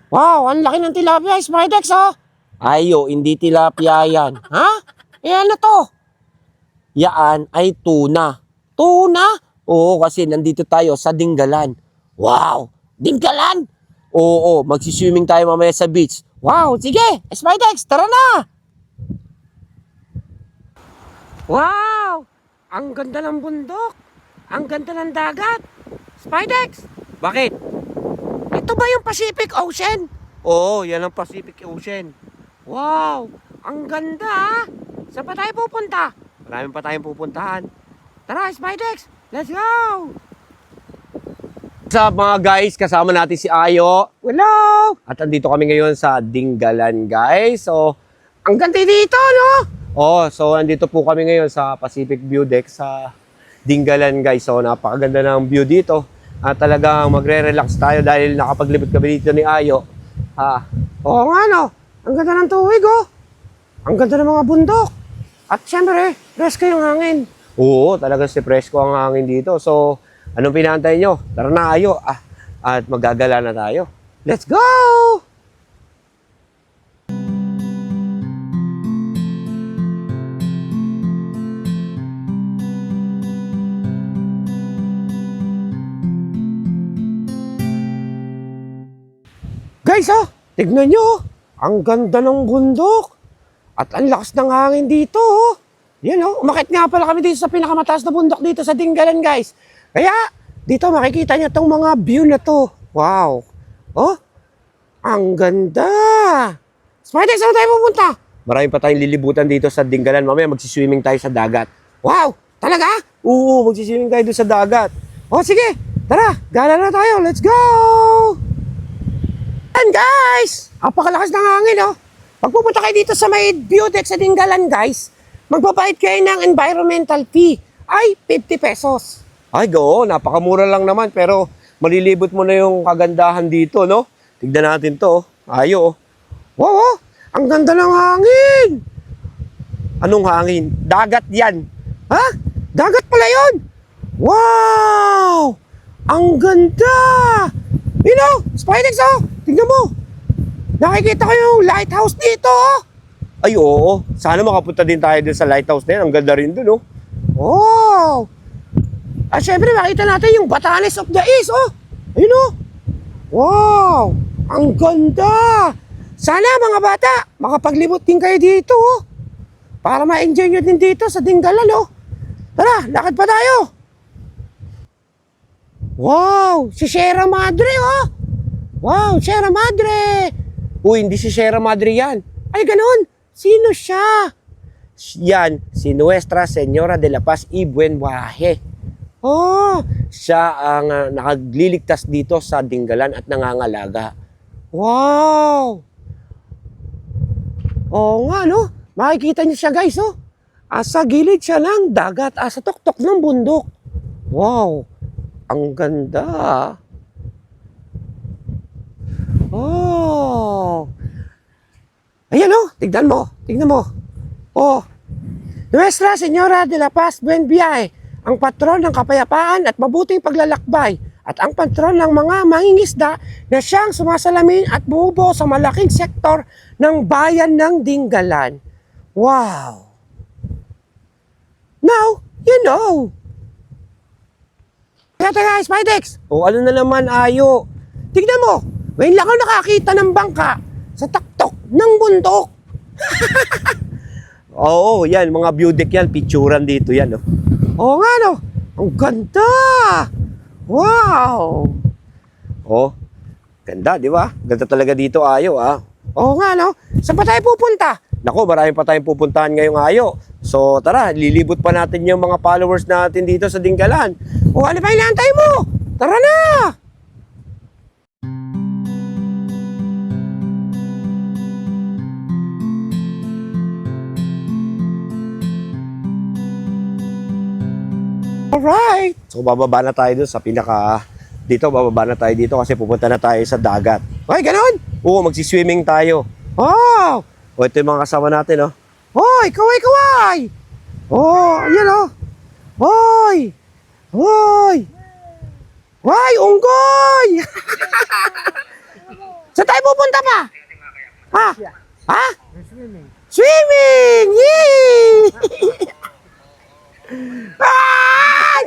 Wow, ang laki ng tilapia, Spidex, oh. Ayo, hindi tilapia yan. Ha? Eh, ano to? Yaan ay tuna. Tuna? Oo, kasi nandito tayo sa Dingalan. Wow! Dingalan? Oo, magsiswimming tayo mamaya sa beach. Wow, sige! Spidex, tara na! Wow! Ang ganda ng bundok. Ang ganda ng dagat. Spidex! Bakit? Ito ba yung Pacific Ocean? Oo, yan ang Pacific Ocean. Wow! Ang ganda, ah! Saan pa tayo pupunta? Marami pa tayong pupuntahan. Tara, Spidex! Let's go! What's up mga guys? Kasama natin si Ayo. Hello! At andito kami ngayon sa Dingalan, guys. So, ang ganda dito, no? Oh, so andito po kami ngayon sa Pacific View Deck sa Dingalan, guys. So, napakaganda ng view dito. At talagang magre-relax tayo dahil nakapaglibot kami dito ni Ayo. Oo nga, no? Ang ganda ng tuwig, oh. Ang ganda ng mga bundok. At syempre, presko yung hangin. Oo, talagang si presko ang hangin dito. So, anong pinantay nyo? Tara na, Ayo. At magagala na tayo. Let's go! Guys, oh, tignan nyo. Ang ganda ng bundok. At ang lakas ng hangin dito, oh. Yan, oh. Umakit nga pala kami dito sa pinakamataas na bundok dito sa Dingalan, guys. Kaya, dito makikita nyo itong mga view na to. Wow. Oh, ang ganda. Spider, saan tayo pupunta? Marami pa tayong lilibutan dito sa Dingalan. Mamaya magsiswimming tayo sa dagat. Wow, talaga? Oo, magsiswimming tayo doon sa dagat. Oh, sige. Tara, gala na tayo. Let's go! And guys, apakalakas ng hangin, oh. Pag pupunta kayo dito sa may view deck sa Dingalan, guys, magbabayad kayo ng environmental fee. Ay, 50 pesos. Ay, go, napakamura lang naman, pero malilibot mo na yung kagandahan dito, no? Tignan natin to, Ayo, oh. Wow, oh, ang ganda ng hangin. Anong hangin? Dagat yan. Ha? Dagat pala yun. Wow! Ang ganda! You know, Spidex, oh, tignan mo. Nakikita ko yung lighthouse dito, oh. Ay, oo. Sana makapunta din tayo dun sa lighthouse na yan. Ang ganda rin dun, oh. Wow! At syempre, makita natin yung Batanes of the East, oh. Ayun, oh. Wow! Ang ganda! Sana, mga bata, makapaglibot din kayo dito, oh. Para ma-enjoy nyo din dito sa Dingalan, oh. Tara, lakad pa tayo. Wow! Si Sierra Madre, oh. Wow, Sierra Madre! Uy, hindi si Sierra Madre yan. Ay, ganun. Sino siya? Yan, si Nuestra Señora de la Paz y Buen Viaje. Oh, siya ang nakagliligtas dito sa Dingalan at nangangalaga. Wow! Oo nga, no? Makikita niyo siya, guys, oh. Sa gilid siya ng dagat, sa tuktok ng bundok. Wow! Ang ganda. Oh! Ayan, oh, tignan mo, tignan mo. Oh, Nuestra Señora de la Paz Buen Viaje, ang patron ng kapayapaan at mabuting paglalakbay, at ang patron ng mga mangingisda na siyang sumasalamin at bumubuo sa malaking sektor ng bayan ng Dingalan. Wow! Now, you know. Teka, Spidex. O, ano na naman, Ayo? Tignan mo, ngayon lang ako nakakita ng bangka sa taktok ng bundok. Oo, yan, mga view deck yan, picturean dito yan, oh. Oo nga, no? Ang ganda! Wow! Oh, ganda, di ba? Ganda talaga dito, Ayo, ah. Oo nga, no? Saan pa tayo pupunta? Naku, marami pa tayong pupuntahan ngayong Ayo. So, tara, lilibot pa natin yung mga followers natin dito sa Dingalan. O, ano pa inaantay mo? Tara na! Alright. So, bababa na tayo dun sa bababa na tayo dito kasi pupunta na tayo sa dagat. Ay, ganun? Oo, magsiswimming tayo. Oh! O, ito yung mga kasama natin, oh. Hoy, kaway, kaway! Oh, ayan, oh. Hoy! Hoy! Hoy, unggoy! Saan tayo pupunta pa? Ha? Ha? Swimming. Swimming! Yay! Ay!